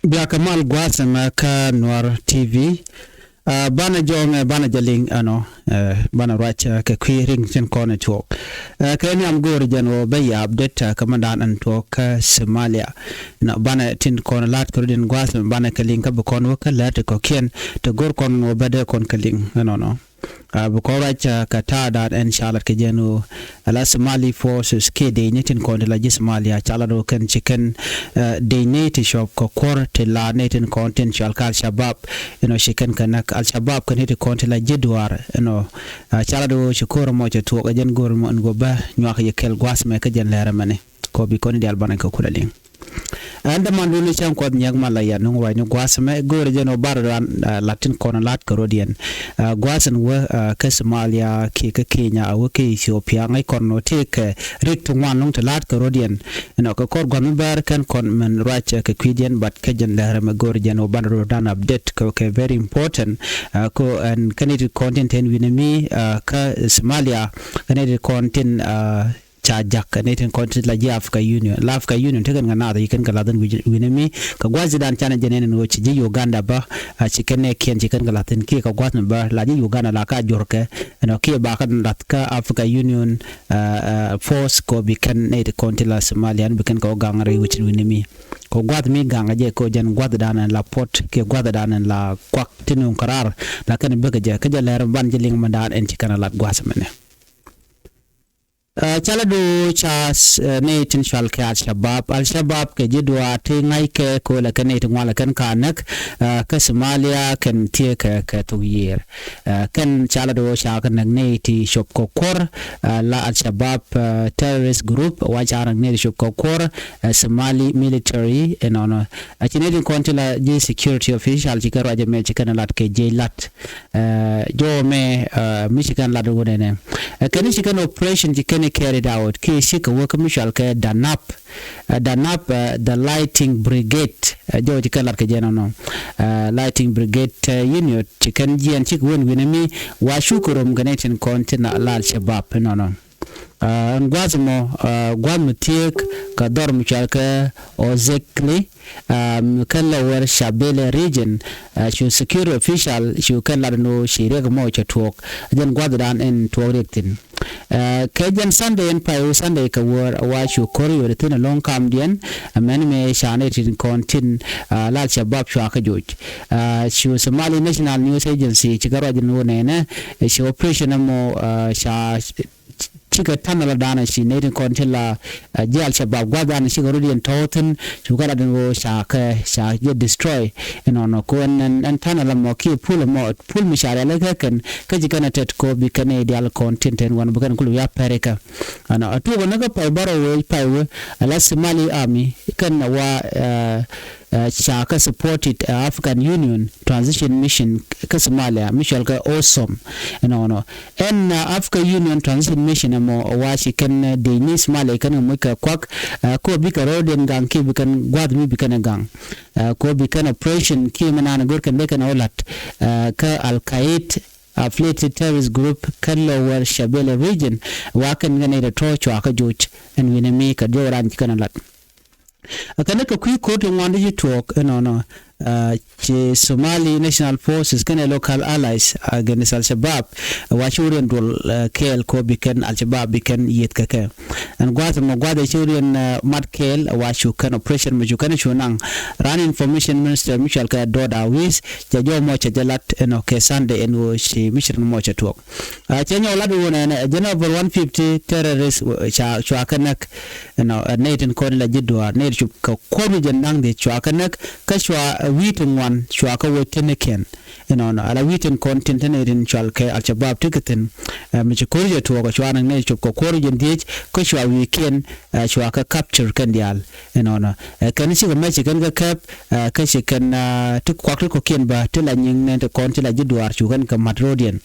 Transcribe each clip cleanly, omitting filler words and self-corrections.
Biakamal Gwasama ka Nuer TV bana jong bana jaling bana racha ke quiring chen corner talk kani am gor jano be update commandant and talk Somalia na bana tin corner lat kurdin Gwasama bana kaling ka bukon waka lat ko kien to gor kon no bade kon kaling no Bukoracha Katada and Charlotte Kajano ala Somali forces ke de nitin kon la Somalia chalado kan chicken de nate shop ko kor te la natin content shal kal shabab chicken kanak al shabab kan hit content la jedwar chalado shukoro mo to gajen gor mo ngo ba nyak yekel Gwasama ka jen lera mane ko bi kon di albana ko kulaling anda manduli cham kod nyag malaya no wa Gwasama gore jeno baran latin kon lat karodian Gwasan wa ka Somalia ke ka Kenya wa ke Ethiopia ngai kon no tek rik to wan long to lat karodian ko kor gon bar kan kon men racha ka kwidian but ka jen lahara ma gore jeno banro dan update ko ke very important ko and connected content en winami ka Somalia connected content chajak netin content la Africa Union tegan ngana da yikan galadan winami ka gwazidan chana jenen no ci Uganda ba cikene kien cikan galatin ki ka gwazna ba la Uganda la ka jorke no ki ba kan latka Africa Union force ko bikan net content la Somalian bikan ko gangare wucin winami ko gwad mi ganga je ko jan gwad danan la pot ke gwad danan la kwak tinun karar la kan bega je ka jaler ban jiling mandan en cikana lat Gwasama ne chalado chas netin shal ke al-shabab ke jidwa te ngai ke ko la kan netin wala kan kanak ka Somalia kan tie ka tuyer kan chalado sha kan neti shop ko kor la al-shabab terrorist group wa charang ne shop ko kor Somali military enono achinetin kontila je security official chikaro aje me chikana lat ke je lat jo me michigan lat wonene kan chikan operation chikan carried out ke shika work mishal ke danap the lighting brigade jo chikalar ke jeno lighting brigade unit chikan jian chik won winami wa shukurum ganetin kontina lal shabab no Gwasama gwamutiek ka dor mishal ke ozekli kala wer Shabelle region shu security official shu kala no shirek mo chatok jan gwadran en torektin kajan Sunday en payo Sunday ka war wa shu koriyo tin long kam dien men me shane tin kontin la shabab shu aka joj shu Somali National News Agency chigaro jinu ne shu operation mo sha chika tanala dana shi netin kontila jal shabab gwadan shi garodian toten chukara dengo sha ye destroy no ko en tanala mo ki pull mishare la kan kajikana tet ko bi kan ideal content en wan bukan kulu ya pereka ana atu naga pay baro we ala Somali army kan wa Shaka supported African Union transition mission ka Somalia mission ka awesome and African Union transition mission mo washi kan de ni Somalia kan mo ka kwak ko bi ka roden gang ki bi kan gwad mi bi kan gang ko bi kan operation ki manana gor kan kan olat ka al-Qaeda affiliated terrorist group kan lower Shabelle region wa kan ngane da torch wa ka joj and winami ka joran kan lat akana ka kui koto ngwanda you talk Somali National Forces kan local allies against al-Shabab wa churian dol kel ko bikan al-Shabab bikan yet kaka and gwada churian mat kel wa shukan operation majukan shunang ran information minister Michel ka doda wis jajo mo cha jalat ke Sunday en shi mission mo cha talk chenyo ladu wona over 150 terrorists chwakanak natin ko la jidwa ne ko jandang de chwakanak ka witin wan shwaka woteneken ala witin content in chalke al-Shabab tiketin mi choriya to ko shwana ne ko korijen dich ko shwa weekend shwaka capture kan dial kan shi ga machi kan ga kap ka shi kan tuk kwakl ko ken ba tilanyin ne content la jidwar shukan ka matrodian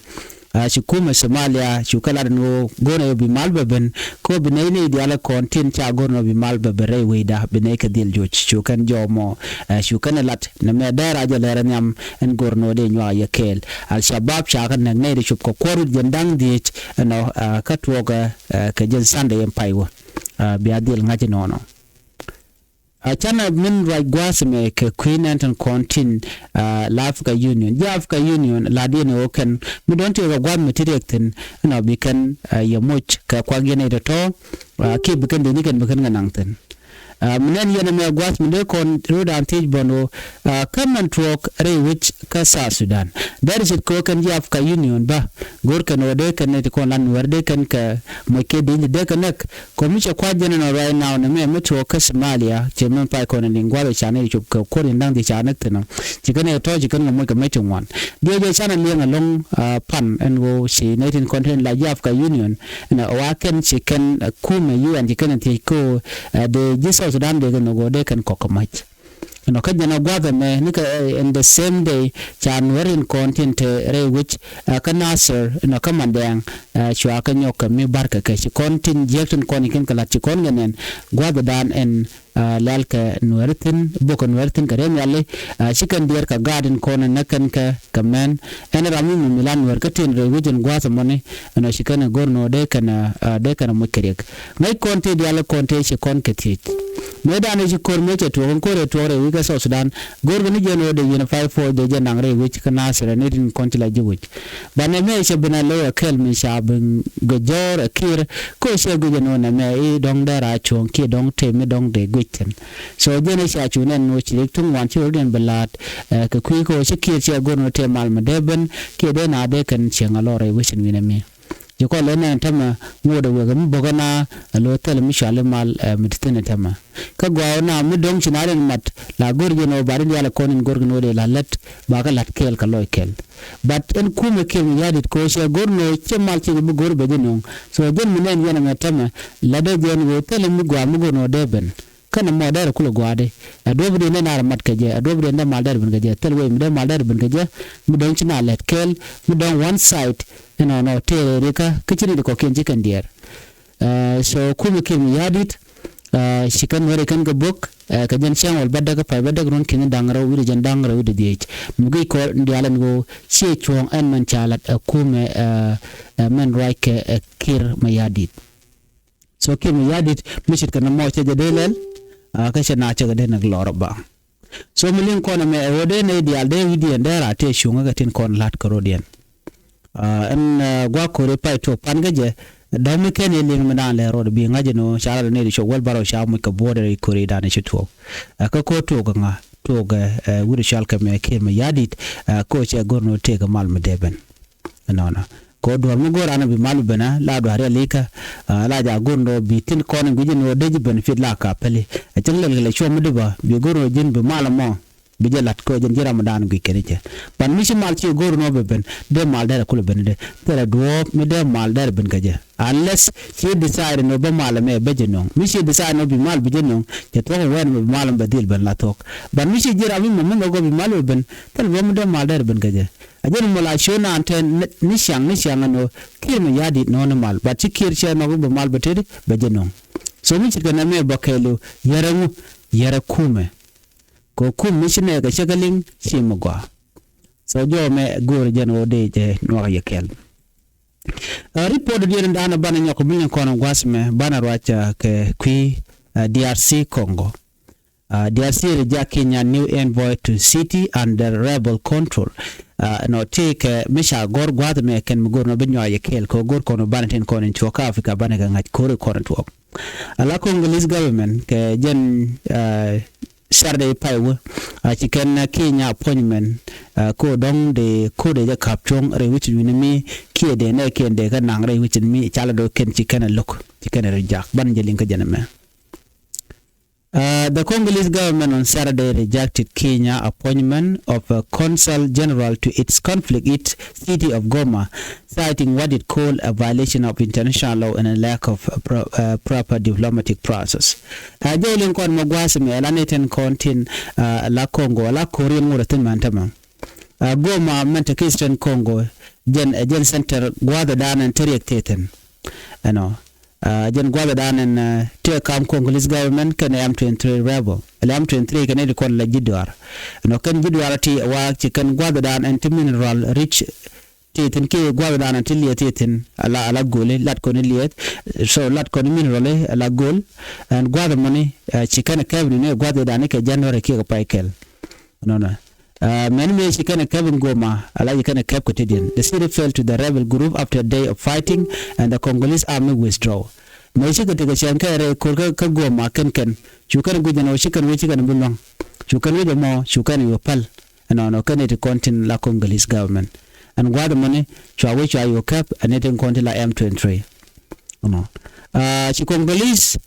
kuumɛ Somalia shukala no gona bi malbaben ko binai ne diala kontin cha gona bi malbabere weida binai ka dil joch shukan jomo shukan lat na me dara jala nyam en gorno de nywa yakel al-Shabab shakan na ne de shup ko koru jendang dich no katwoga ka jen sande empire bi adil ngati nono Chana min right gwasme ke Queen Anton Kontin la Africa Union. Ja Africa Union la dine oken mi don't take a gwam materiatin no bikan ya much ka kwagene de to ki bikan de nikan bikan nangten. Menen yana me gwas minde kon road antage bono come and talk re which ka South Sudan. That is it ko kan ja Africa Union ba gor kan ode kan ne kon lan werde kan ka mo ke de kan nak ko mi cha kwajene no right now ne me to ka Somalia che men pa kon ne ngwalo chane chup ko ko ndang di chanak tena chikane to chikan mo ka metin wan de je chana lenga long pan and go si natin content la ja Africa Union na waken chikan kuumɛ UN chikan ti ko de Jesus Sudan de no go de kan kokomach no ka jana gwada me nika in the same day chan werin content re which ka Nasser no ka mandang chwa ka nyoka mi barka ka chi content jekton kon ken kala chi kon ngenen gwada dan en lalka nuertin boko nuertin ka rem yalle chikan der ka garden kon nakan ka kamen en ramu milan wer ka tin re which gwada mone no chikan gorno de kana mukerek ngai content yalle content chi kon ketit medane chi korme che to kore tore wiga South Sudan gorgani jeno de unify for de janangre which kana sere netin kontila jiwich bane me che bina lo kel mi shabin gojor kir ko she gujeno na me dong dara chon ki dong te me dong de gwichen so jene sha chunen no chi tung wan chi den belat ka kui ko che kir che gorno te mal madeben ki de na de kan chengalore wishin winami ko le na tama ngoda wega mbogana lo tel mi shale mal mitene tama ka gwa na mi dong chinare mat la gorge no bari ya la konin gorge no de la let ba ka lat kel ka loy kel but en kuumɛ kem yadit ko she gorno chemal chi bu gor be no so den minen yana ngatama la de gen wo tel mi gwa mu gorno de ben kana mo dare kula gwade adobre ne na mat kaje adobre ne mal dare ben kaje tel we mi de mal dare ben kaje mi dong china let kel mi dong one side no tere reka kichiri ko kenji kan dier so kuumɛ kem yadit shikan wore kan ga book ka jan chang wal badda ka pa badda ron kin dangra wuri jan dangra wuri diech mugi ko ndialan go che chong en man chalat kuumɛ man right kir mayadit so kem yadit mishit kan mo che delel ka shana che ga den glor ba so milin ko na me wode ne dial de widi ndara te shunga ga tin kon lat korodian en gwa kore pai to pangaje da me ken ling mana le ro bi ngaje no shala ne ri shogwal baro sha mu ka border kore da ne shito ka ko to ga to ga wuri shal ka me ke me yadit ko che gorno te ga mal medeben nona ko do mu gora na bi mal bana la do are leka la ja gorno bi tin ko ne gije no deji benefit la ka pele a tin le sho mu de ba bi gorno jin bi mal mo bijalat ko jen jira madan gi kenite ban mishi mal ci gor no be ben de mal dara kula ben de tera do me de mal dara ben gaje unless she decide no be mal me be jenon mishi decide no bi mal be jenon je to wen be mal be dil ben la tok ban mishi jira mi mo go bi mal ben tel be mo de mal dara ben gaje ajen mo la shona anten ni shang no kir me yadi no mal ba ci kir che no be mal be tedi be jenon so mi ci kana me bakelo yara kuumɛ ko mishine ga shagalin shi mugwa so jo me gor jeno de je no ya kel report de ndana bana nyako bin ko no gwasme bana racha ke DRC Congo DRC reject Kenya new envoy to city under rebel control no take misha gor gwad me ken mugor no bin ya kel ko gor ko no bana ten ko en choka Africa bana ga ngaj ko to ala Congolese government ke jen Saturday paiwa chicken kiinya appointment ko dong de ko de kapchong re which mi ki de ne ken de kan nang re which mi chala do ken chicken look chicken reject ban jelin ka janame the Congolese government on Saturday rejected Kenya appointment of a consul general to its conflict city of Goma, citing what it called a violation of international law and a lack of proper diplomatic process. Jolin kon magwasme alaneten kontin la Congo la Korean muratin mantama. Goma menta Eastern Congo gen center gwada danan teriek teten. Ano jen gwada danan te kam Congolese government kan M23 rebel M23 kan edi kon la jidwar no kan jidwar ti wa ci kan gwada dan anti mineral rich titin ke gwa da na tilia titin ala gole lat ko ni liet so lat ko ni mineral ala gol and gwa da money chicken kevin ne gwa da ne ke January ke pa kel no many me chicken Kevin Goma ala chicken kept quotidian. The city fell to the rebel group after a day of fighting and the Congolese army withdrew. Me chicken to chankere ka Goma ken chukan gujano chicken we chicken belong chukan we mo chukan yo pal no kan it contain la Congolese government and gwa the money chwa we chwa yo cap and it contain la M23 no Congolese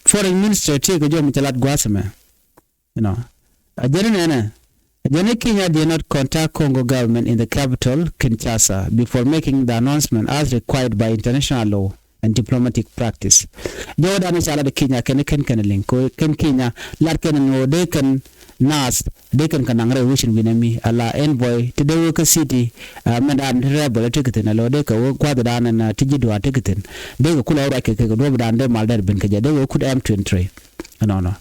foreign minister take jo mitalat gwasame Kiinya did not contact Congo government in the capital, Kinshasa, before making the announcement as required by international law and diplomatic practice. Jordan is ala the Kiinya ken link ken Kiinya lat ken no they can nas they can kanangre wishin winami ala envoy to the work city men and rebel ticketin alo de ko kwada dan na tijidu ticketin de ko kula ra ke do dan de mal der ben ke de ko kud M23 no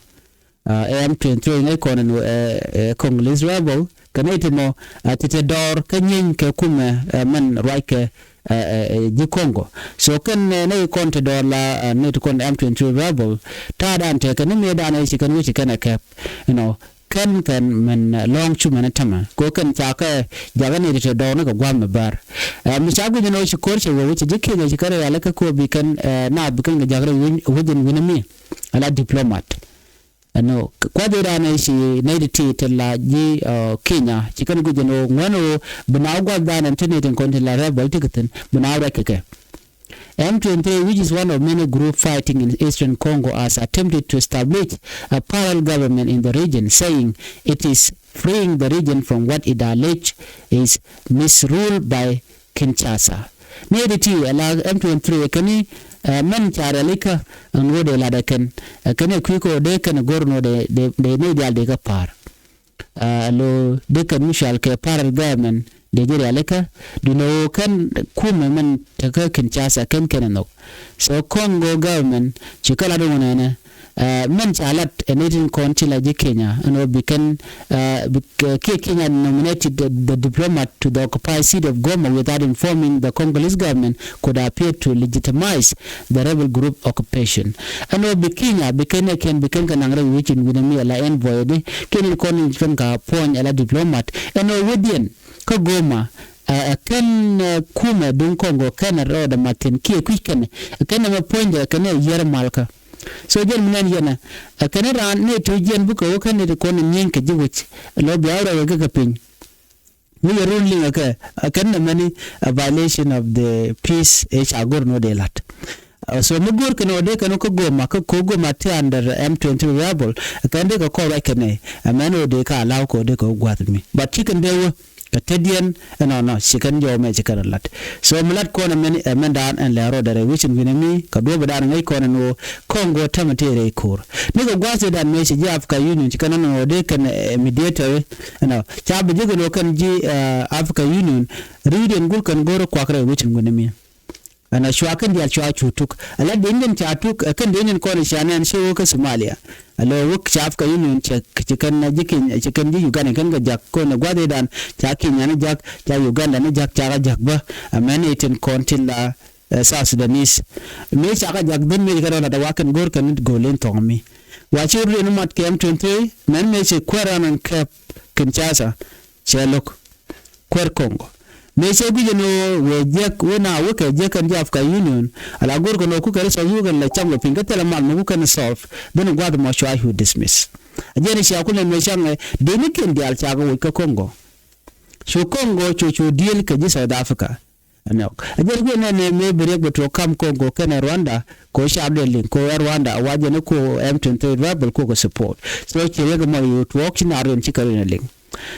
M23 ne konen Congolese rebel kanete mo tete dor kanyin ke kuumɛ men raike di Congo so kan ne konte dor la ne to kon M23 rebel ta dan te kan me dan ai kan wuci kan ke kan men long chu men tama ko kan ta ka jaga ne tete dor ne ko gwam bar mi chagu no shi korche wo wuci dikke ne shi kare ala ka ko bi kan na bi kan jaga wujin winami ala diplomat no kwadira na shi naidi titella ji Kiinya chikan gujeno ngwano binaw gwadana internet konti la rebel tikitin binaw rekeke M23 which is one of many groups fighting in eastern Congo has attempted to establish a parallel government in the region saying it is freeing the region from what it alleged is misrule by Kinshasa naidi ti ala M23 kani men charalika ngode la deken kene kwiko de kan gorno de ne dial de ka par lo de kan mishal ke paral government de jere alika duno kan kuumɛ men ta ka Kinshasa kan no so Congo government chikala do ngene men chalat enetin konti la Kiinya and began Kiinya nominated the diplomat to the occupied city of Goma without informing the Congolese government could appear to legitimize the rebel group occupation and Kiinya became kanangre which in winami la envoy de ken kon ka pon ala diplomat and within ka Goma kan kuumɛ dun Congo kan roda matin ki kwiken kan ma ponja kan yer malka so jen minan yana kanara ne to jen buka wo kan ne ko nyen ke jiwich lo biawra ga pin we are ruling kan na mani a violation of the peace agor no de lat so mugur kan ode kan ko Goma ko Goma ti under M23 rebel kan de ko ra kan amano de ka law ko de ko gwat mi but chicken de Tedian no chicken jo me chicken lat so mulat ko na men dan en lero dare wishin winami ka do badan ngai ko no Congo tamatere kur ni go gwase dan me shi Africa Union chicken no de kan mediator chabe jigo no kan ji Africa Union region gul kan goro kwakre wishin winami ana shwakan dia chwa chutuk ala dinin chatuk kan dinin ko ni shanan shi wo ka Somalia alo wuk Africa Union chikan na jikin chikan ji Uganda kan ga jak ko na gwade dan cha Kiinya na jak cha Uganda na jak cha jak ba amane tin kontin la South Sudanese me cha ga jak din me ga da wakan gor kan golen tomi wa churu no mat kem 23 men me che kwaranan kap Kinshasa chelok kwer Congo me se bi no we jek wona woke jekan ji Africa Union ala gor ko no ku kare so yugan la chamlo pinga tele mal no ku kan solve den gwad mo shwa hu dismiss ajeni shi akule me shange de ni ken di al chago we ka Congo so Congo cho deal ka ji South Africa ano ajeni ne me bere to kam Congo ken Rwanda ko shabde link ko Rwanda waje ne ko M23 rebel ko support so che ga mo you talk na ren chikare link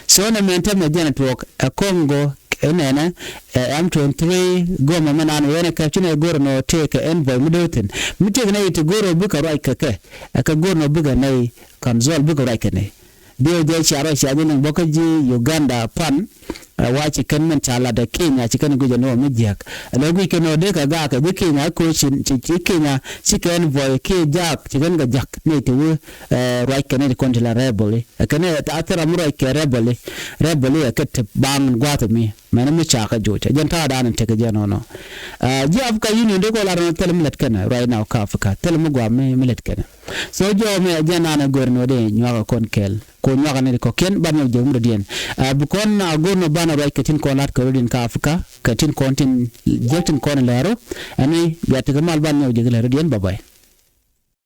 so na mente me jena talk a Congo enena M23 Goma manan wena ka chine goro no take envoy mudoten miteke na ite goro buka right kake aka goro no buga nay kanzol buga right kane dio je charo shaje nang bokaji Uganda pan wachi kan men chala da Kenya chikan guje no mijak alogi keno de ka ga ka Kenya ko chin Kenya chikan boy ke jak chikan ga jak ne tu right kan kontila rebel kan atara murai ke rebel ka te bang gwata mi mana mi chaka jocha janta da nan te ga no no ji afka yini de ko la ran tel milet kana right now ka afka tel mu gwa me milet kana so jo me jana na gorno de nyaga kon kel ko nyaga ne ko ken ban yo jom dien bu kon gorno bana right katin ko lat ko din ka afka katin kontin jeltin kon laro ani ya te mal ban yo jegla dien bye bye